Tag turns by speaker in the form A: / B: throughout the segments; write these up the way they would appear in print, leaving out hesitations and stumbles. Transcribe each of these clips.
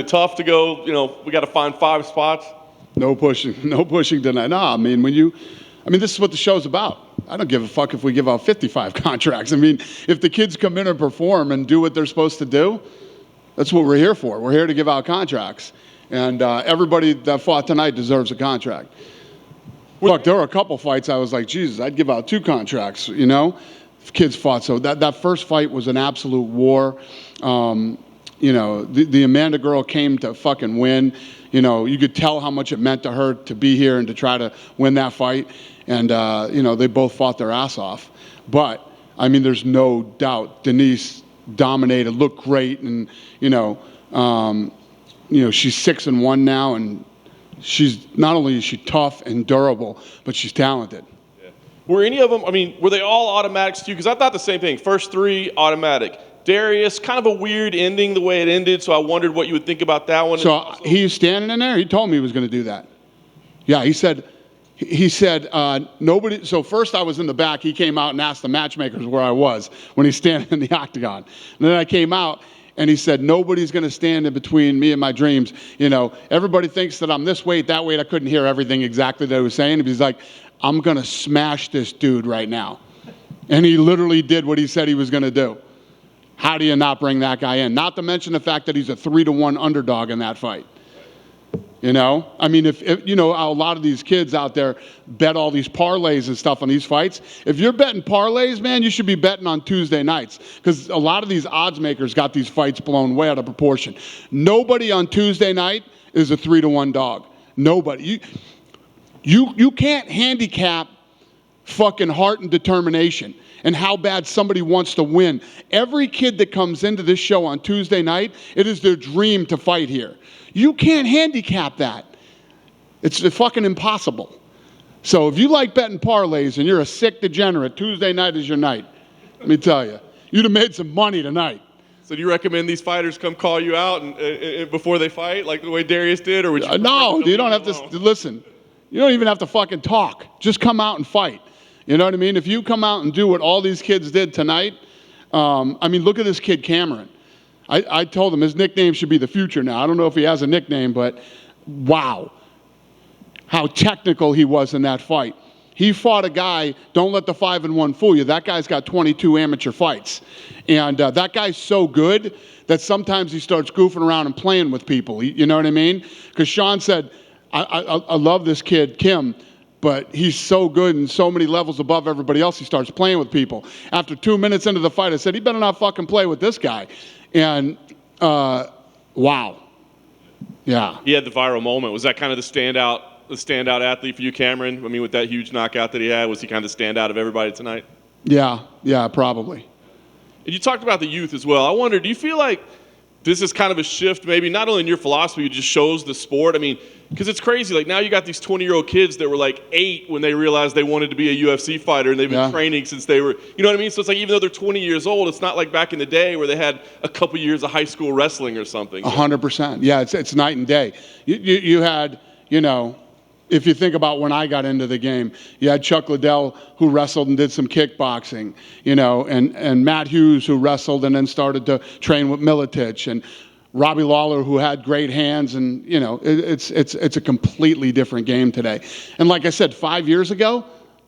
A: Tough to go, we got to find 5 spots.
B: No pushing tonight. No, I mean, this is what the show's about. I don't give a fuck if we give out 55 contracts. I mean, if the kids come in and perform and do what they're supposed to do, that's what we're here for. We're here to give out contracts. And everybody that fought tonight deserves a contract. Look, there were a couple fights I was like, Jesus, I'd give out 2 contracts, if kids fought. So that first fight was an absolute war. The Amanda girl came to fucking win. You could tell how much it meant to her to be here and to try to win that fight. And, they both fought their ass off. But, there's no doubt Denise dominated, looked great. And, she's 6-1 now. And she's not only is she tough and durable, but she's talented.
A: Yeah. Were any of them, were they all automatics to you? Because I thought the same thing. First 3, automatic. Darius, kind of a weird ending the way it ended, so I wondered what you would think about that one.
B: So he's standing in there? He told me he was going to do that. Yeah, he said nobody. So first I was in the back. He came out and asked the matchmakers where I was when he's standing in the octagon. And then I came out and he said, nobody's going to stand in between me and my dreams. Everybody thinks that I'm this weight, that weight. I couldn't hear everything exactly that he was saying. He's like, I'm going to smash this dude right now. And he literally did what he said he was going to do. How do you not bring that guy in? Not to mention the fact that he's a 3-1 underdog in that fight. If a lot of these kids out there bet all these parlays and stuff on these fights. If you're betting parlays, man, you should be betting on Tuesday nights because a lot of these odds makers got these fights blown way out of proportion. Nobody on Tuesday night is a 3-1 dog. Nobody. You can't handicap fucking heart and determination and how bad somebody wants to win. Every kid that comes into this show on Tuesday night, it is their dream to fight here. You can't handicap that. It's fucking impossible. So if you like betting parlays and you're a sick degenerate, Tuesday night is your night. Let me tell you. You'd have made some money tonight.
A: So do you recommend these fighters come call you out and before they fight, like the way Darius did? Or would you
B: no, you don't have to listen. You don't even have to fucking talk. Just come out and fight. You know what I mean? If you come out and do what all these kids did tonight, look at this kid, Cameron. I told him his nickname should be the Future now. I don't know if he has a nickname, but wow. How technical he was in that fight. He fought a guy, don't let the 5-1 fool you. That guy's got 22 amateur fights. And that guy's so good that sometimes he starts goofing around and playing with people. You know what I mean? Because Sean said, I love this kid, Kim, but he's so good and so many levels above everybody else, he starts playing with people. After 2 minutes into the fight, I said, he better not fucking play with this guy. And, wow. Yeah.
A: He had the viral moment. Was that kind of the standout athlete for you, Cameron? With that huge knockout that he had, was he kind of the standout of everybody tonight?
B: Yeah, probably.
A: And you talked about the youth as well. I wonder, do you feel like this is kind of a shift, maybe not only in your philosophy, it just shows the sport? Because it's crazy. Like now you got these 20-year-old kids that were like 8 when they realized they wanted to be a UFC fighter, and they've been training since they were, you know what I mean? So it's like even though they're 20 years old, it's not like back in the day where they had a couple years of high school wrestling or something.
B: 100%. Yeah, it's night and day. You had, if you think about when I got into the game, you had Chuck Liddell who wrestled and did some kickboxing, and Matt Hughes who wrestled and then started to train with Militich, and Robbie Lawler who had great hands, and it's a completely different game today. And like I said, 5 years ago,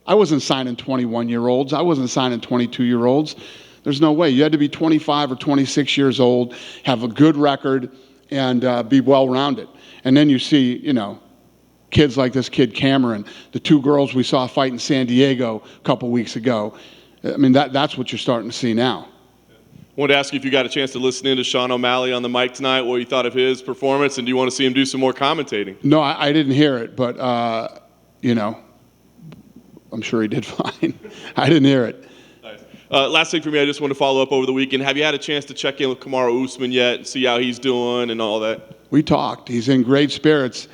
B: I wasn't signing 21-year-olds. I wasn't signing 22-year-olds. There's no way. You had to be 25 or 26 years old, have a good record, and be well-rounded. And then you see, kids like this kid Cameron, the 2 girls we saw fight in San Diego a couple weeks ago. That's what you're starting to see now.
A: I wanted to ask you if you got a chance to listen in to Sean O'Malley on the mic tonight, what you thought of his performance, and do you want to see him do some more commentating?
B: No, I didn't hear it, but, I'm sure he did fine. I didn't hear it.
A: Nice. Last thing for me, I just want to follow up over the weekend. Have you had a chance to check in with Kamaru Usman yet and see how he's doing and all that?
B: We talked. He's in great spirits.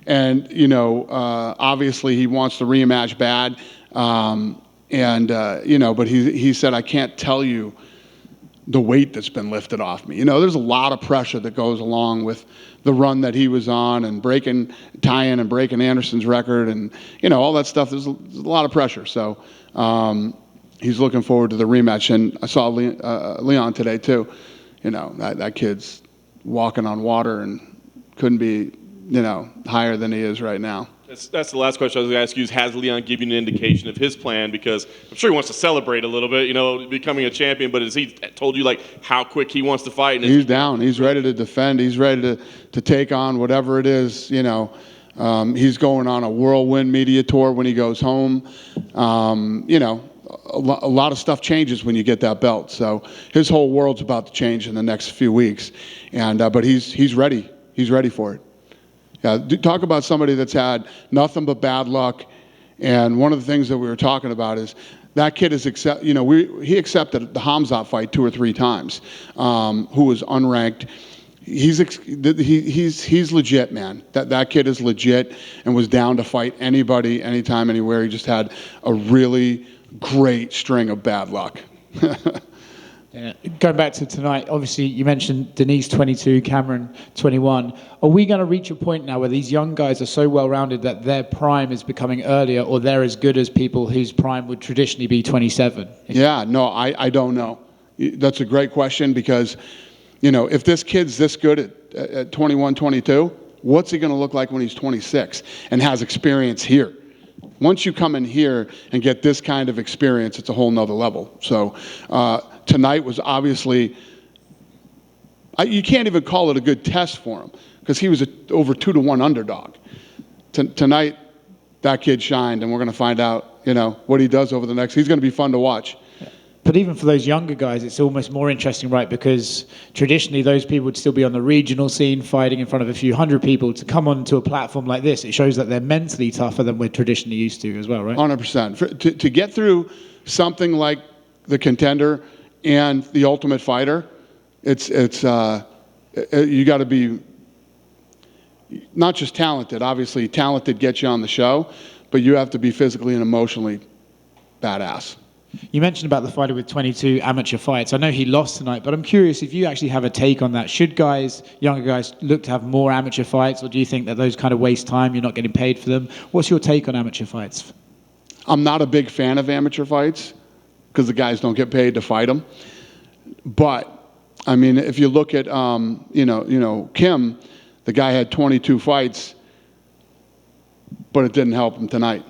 B: And, obviously he wants the rematch bad. But he said, I can't tell you the weight that's been lifted off me. There's a lot of pressure that goes along with the run that he was on and tying and breaking Anderson's record and, all that stuff. There's a lot of pressure. So he's looking forward to the rematch. And I saw Leon today too. That kid's walking on water and couldn't be, higher than he is right now.
A: That's the last question I was going to ask you. Has Leon given you an indication of his plan? Because I'm sure he wants to celebrate a little bit, becoming a champion. But has he told you how quick he wants to fight? And
B: he's down. He's ready to defend. He's ready to take on whatever it is. He's going on a whirlwind media tour when he goes home. A lot of stuff changes when you get that belt. So his whole world's about to change in the next few weeks. But he's ready. He's ready for it. Yeah, talk about somebody that's had nothing but bad luck. And one of the things that we were talking about is that kid he accepted the Hamzat fight 2 or 3 times, who was unranked. He's legit, man. That kid is legit and was down to fight anybody, anytime, anywhere. He just had a really great string of bad luck.
C: Yeah. Going back to tonight, obviously you mentioned Denise 22, Cameron 21. Are we going to reach a point now where these young guys are so well-rounded that their prime is becoming earlier, or they're as good as people whose prime would traditionally be 27?
B: Yeah, no, I don't know. That's a great question because, if this kid's this good at 21, 22, what's he going to look like when he's 26 and has experience here? Once you come in here and get this kind of experience, it's a whole nother level. So tonight was obviously, you can't even call it a good test for him because he was over 2-1 underdog. Tonight, that kid shined, and we're going to find out, what he does over the next. He's going to be fun to watch.
C: But even for those younger guys, it's almost more interesting, right? Because traditionally, those people would still be on the regional scene, fighting in front of a few hundred people. To come onto a platform like this, it shows that they're mentally tougher than we're traditionally used to as well, right?
B: 100%. To get through something like the Contender and the Ultimate Fighter, it's you got to be not just talented. Obviously, talented gets you on the show, but you have to be physically and emotionally badass.
C: You mentioned about the fighter with 22 amateur fights. I know he lost tonight, but I'm curious if you actually have a take on that. Should younger guys, look to have more amateur fights, or do you think that those kind of waste time, you're not getting paid for them? What's your take on amateur fights?
B: I'm not a big fan of amateur fights because the guys don't get paid to fight them. But, I mean, if you look at, Kim, the guy had 22 fights, but it didn't help him tonight.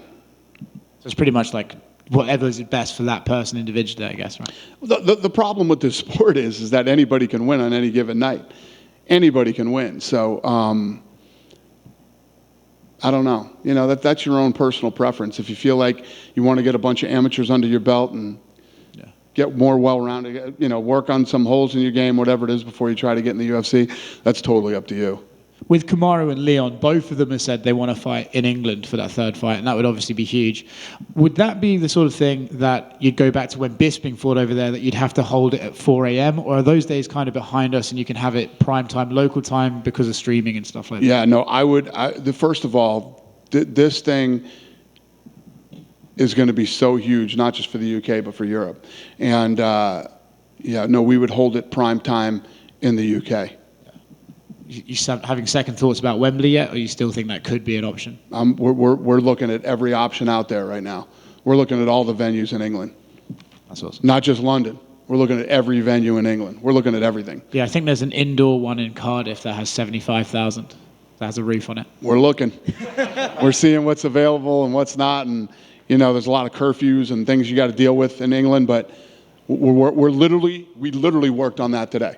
C: So it's pretty much like whatever is best for that person individually, I guess, right?
B: The problem with this sport is that anybody can win on any given night. Anybody can win. So, I don't know. That's your own personal preference. If you feel like you want to get a bunch of amateurs under your belt and get more well-rounded, work on some holes in your game, whatever it is, before you try to get in the UFC, that's totally up to you.
C: With Kamaru and Leon, both of them have said they want to fight in England for that third fight, and that would obviously be huge. Would that be the sort of thing that you'd go back to when Bisping fought over there, that you'd have to hold it at 4 a.m., or are those days kind of behind us and you can have it prime time, local time because of streaming and stuff like that?
B: Yeah, no, first of all, this thing is going to be so huge, not just for the UK, but for Europe. And, we would hold it prime time in the UK.
C: You having second thoughts about Wembley yet, or you still think that could be an option?
B: We're looking at every option out there right now. We're looking at all the venues in England.
C: That's awesome.
B: Not just London. We're looking at every venue in England. We're looking at everything.
C: Yeah, I think there's an indoor one in Cardiff that has 75,000. That has a roof on it.
B: We're looking. We're seeing what's available and what's not, and there's a lot of curfews and things you got to deal with in England, but we literally worked on that today.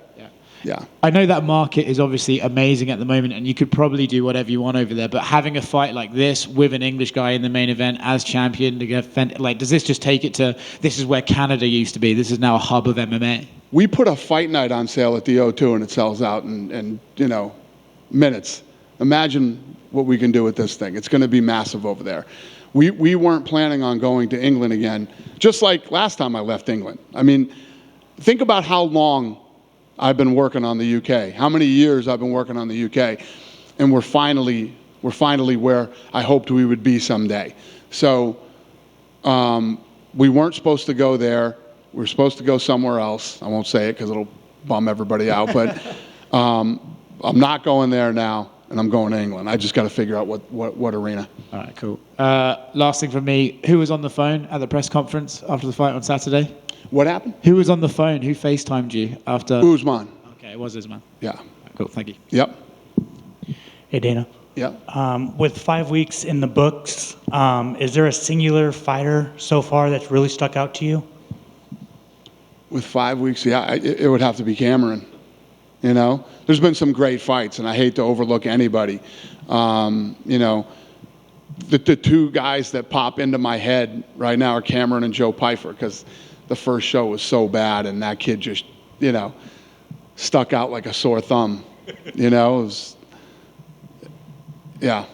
B: Yeah.
C: I know that market is obviously amazing at the moment, and you could probably do whatever you want over there. But having a fight like this with an English guy in the main event as champion, does this just take it to this is where Canada used to be? This is now a hub of MMA.
B: We put a fight night on sale at the O2, and it sells out in minutes. Imagine what we can do with this thing. It's going to be massive over there. We weren't planning on going to England again, just like last time I left England. I mean, think about how long I've been working on the UK, how many years I've been working on the UK, and we're finally where I hoped we would be someday. So we weren't supposed to go there. We were supposed to go somewhere else. I won't say it because it'll bum everybody out, but I'm not going there now, and I'm going to England. I just got to figure out what arena.
C: All right, cool. Last thing from me, who was on the phone at the press conference after the fight on Saturday?
B: What happened?
C: Who was on the phone? Who FaceTimed you after?
B: Usman.
C: Okay, it was Usman.
B: Yeah.
C: Cool. Thank you.
B: Yep.
D: Hey, Dana.
B: Yep.
D: With 5 weeks in the books, is there a singular fighter so far that's really stuck out to you?
B: With 5 weeks, yeah, it would have to be Cameron. You know, there's been some great fights, and I hate to overlook anybody. You know, the two guys that pop into my head right now are Cameron and Joe Pyfer, because the first show was so bad, and that kid just, you know, stuck out like a sore thumb. You know, it was, yeah,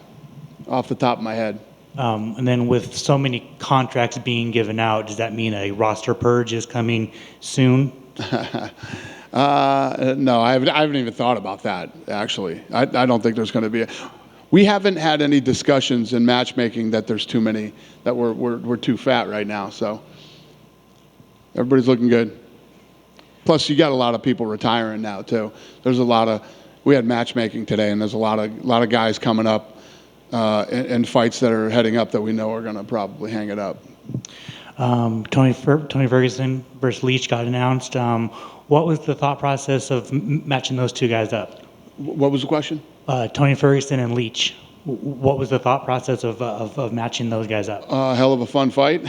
B: off the top of my head.
D: And then with so many contracts being given out, does that mean a roster purge is coming soon?
B: No, I haven't even thought about that, actually. I don't think there's going to be we haven't had any discussions in matchmaking that there's too many, that we're too fat right now. So everybody's looking good. Plus, you got a lot of people retiring now, too. There's a lot of, we had matchmaking today, and there's a lot of guys coming up in fights that are heading up that we know are going to probably hang it up.
D: Tony Ferguson versus Leach got announced. What was the thought process of matching those two guys up?
B: What was the question?
D: Tony Ferguson and Leach. What was the thought process of matching those guys up?
B: Hell of a fun fight.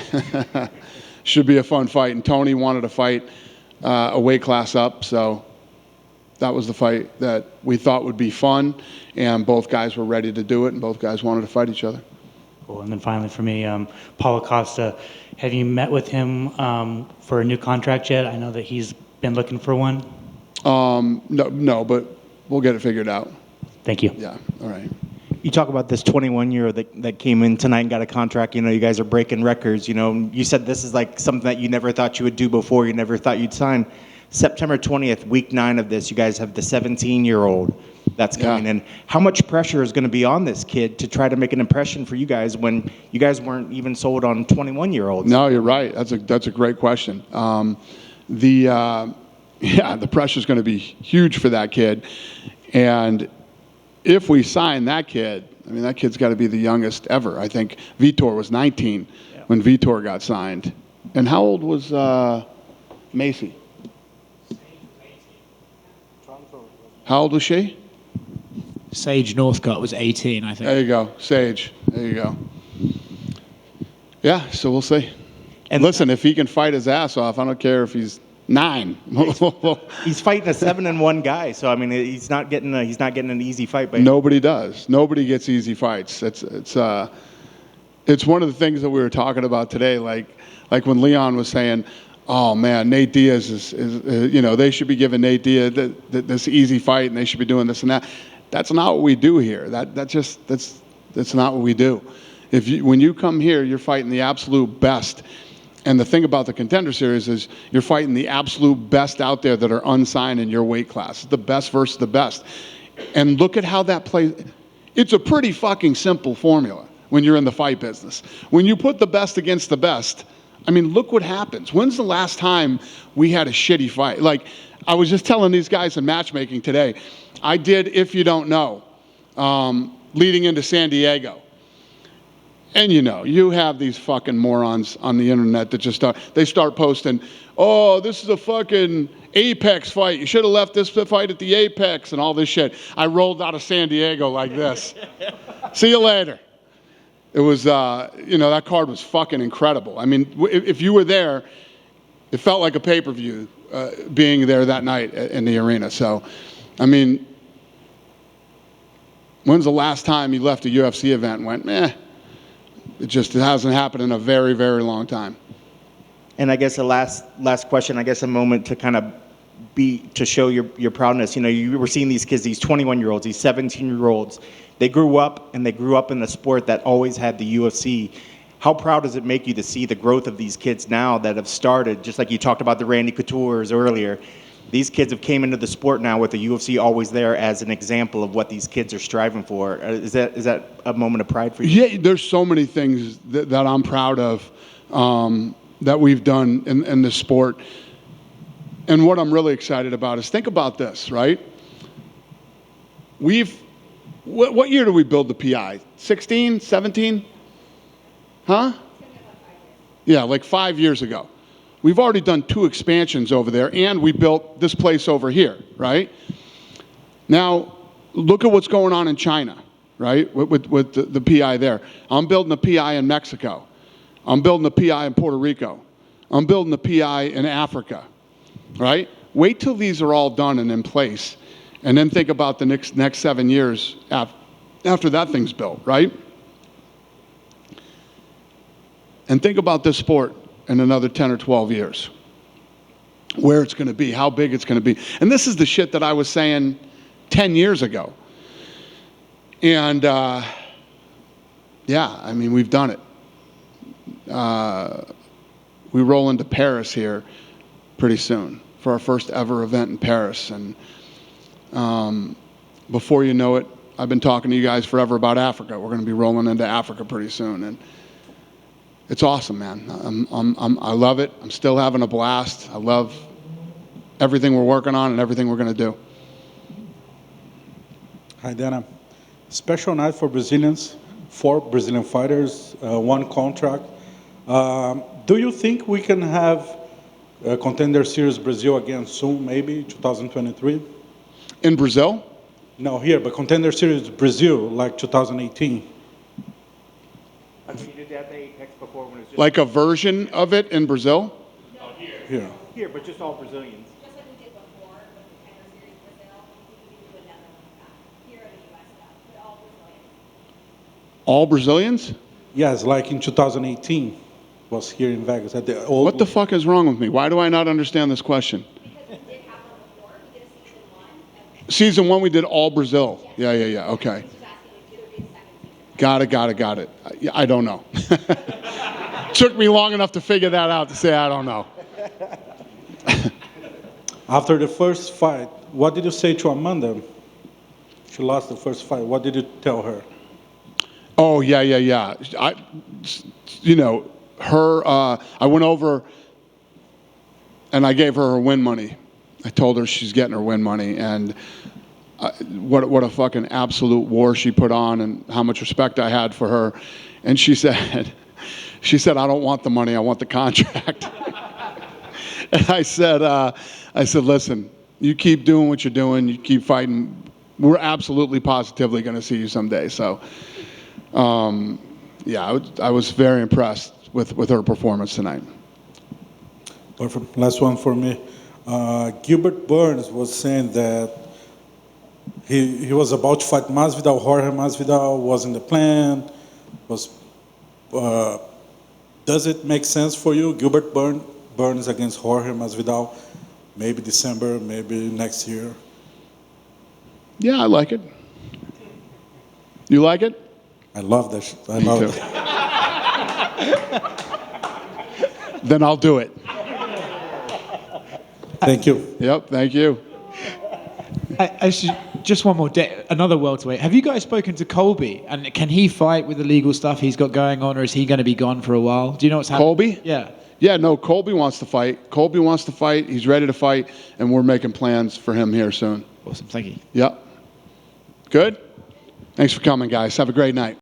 B: Should be a fun fight. And Tony wanted to fight a weight class up, so that was the fight that we thought would be fun, and both guys were ready to do it, and both guys wanted to fight each other.
D: Cool. And then finally for me, Paulo Costa, have you met with him for a new contract yet? I know that he's been looking for one.
B: No, but we'll get it figured out.
D: Thank you.
B: Yeah, all right.
E: You talk about this 21-year-old that came in tonight and got a contract. You know, you guys are breaking records. You know, you said this is like something that you never thought you would do before. You never thought you'd sign. September 20th, week 9 of this, you guys have the 17-year-old that's coming in. How much pressure is going to be on this kid to try to make an impression for you guys when you guys weren't even sold on 21-year-olds?
B: No, you're right. That's a great question. The pressure is going to be huge for that kid, and if we sign that kid, I mean, that kid's got to be the youngest ever. I think Vitor was 19 when Vitor got signed. And how old was Macy? How old was she?
C: Sage Northcutt was 18, I think.
B: There you go, Sage. There you go. Yeah, so we'll see.
E: And
B: listen, if he can fight his ass off, I don't care if he's 9.
E: He's fighting a 7-1 guy, so I mean, he's not getting an easy fight. By
B: Nobody does. Nobody gets easy fights. It's one of the things that we were talking about today. Like when Leon was saying, "Oh man, Nate Diaz is you know, they should be giving Nate Diaz this easy fight, and they should be doing this and that." That's not what we do here. That's not what we do. When you come here, you're fighting the absolute best. And the thing about the Contender Series is you're fighting the absolute best out there that are unsigned in your weight class. The best versus the best. And look at how that plays. It's a pretty fucking simple formula when you're in the fight business. When you put the best against the best, I mean, look what happens. When's the last time we had a shitty fight? Like, I was just telling these guys in matchmaking today, I did If You Don't Know, leading into San Diego. And you know, you have these fucking morons on the internet that just start posting, "Oh, this is a fucking Apex fight. You should have left this fight at the Apex," and all this shit. I rolled out of San Diego like this. See you later. It was, you know, that card was fucking incredible. I mean, if you were there, it felt like a pay-per-view being there that night in the arena. So, I mean, when's the last time you left a UFC event and went, meh? It hasn't happened in a very, very long time.
E: And I guess the last question, I guess a moment to kind of to show your proudness. You know, you were seeing these kids, these 21-year-olds, these 17-year-olds. They grew up in the sport that always had the UFC. How proud does it make you to see the growth of these kids now that have started, just like you talked about the Randy Couture's earlier? These kids have came into the sport now with the UFC always there as an example of what these kids are striving for. Is that a moment of pride for you?
B: Yeah, there's so many things that I'm proud of that we've done in this sport. And what I'm really excited about is, think about this, right? What year did we build the PI? 16, 17? Huh? Yeah, like 5 years ago. We've already done 2 expansions over there, and we built this place over here, right? Now, look at what's going on in China, right, with the PI there. I'm building a PI in Mexico. I'm building a PI in Puerto Rico. I'm building a PI in Africa, right? Wait till these are all done and in place, and then think about the next 7 years after that thing's built, right? And think about this sport in another 10 or 12 years, where it's going to be, how big it's going to be. And this is the shit that I was saying 10 years ago. And, yeah, I mean, we've done it. We roll into Paris here pretty soon for our first ever event in Paris. And before you know it, I've been talking to you guys forever about Africa. We're going to be rolling into Africa pretty soon. And it's awesome, man. I love it. I'm still having a blast. I love everything we're working on and everything we're going to do.
F: Hi, Dana. Special night for Brazilians, 4 Brazilian fighters, 1 contract. Do you think we can have a Contender Series Brazil again soon, maybe 2023?
B: In Brazil?
F: No, here, but Contender Series Brazil, like 2018.
E: I mean, you did that at the Apex before when it was just
B: Like a version of it in Brazil?
F: Here.
E: here, but just all Brazilians.
G: Just like we did before with the Contender Series Brazil, we could do another one like that. Here in the U.S. stuff, but all Brazilians.
B: All Brazilians?
F: Yes, like in 2018 was here in Vegas at the old.
B: What the fuck is wrong with me? Why do I not understand this question?
G: Because we did have one before. We did a season 1.
B: Season 1, we did all Brazil. Yeah, okay.
G: He's just asking if there would be a second season.
B: Got it. I don't know. Took me long enough to figure that out to say I don't know.
F: After the first fight, what did you say to Amanda? She lost the first fight. What did you tell her?
B: Oh, yeah. I went over and I gave her win money. I told her she's getting her win money, and what a fucking absolute war she put on, and how much respect I had for her. And she said, I don't want the money, I want the contract. And I said, listen, you keep doing what you're doing, you keep fighting. We're absolutely positively going to see you someday. So, yeah, I was very impressed with her performance tonight.
F: Perfect. Last one for me. Gilbert Burns was saying that he was about to fight Masvidal. Jorge Masvidal was in the plan. Does it make sense for you, Gilbert Burns against Jorge Masvidal? Maybe December, maybe next year.
B: Yeah, I like it. You like it?
F: I love that shit. I love it.
B: Then I'll do it.
F: Thank you.
B: Yep, thank you.
C: Just one more another welterweight. Have you guys spoken to Colby? And can he fight with the legal stuff he's got going on, or is he going to be gone for a while? Do you know what's happening?
B: Colby?
C: Yeah.
B: Yeah, no, Colby wants to fight. He's ready to fight, and we're making plans for him here soon.
C: Awesome. Thank you.
B: Yep. Good? Thanks for coming, guys. Have a great night.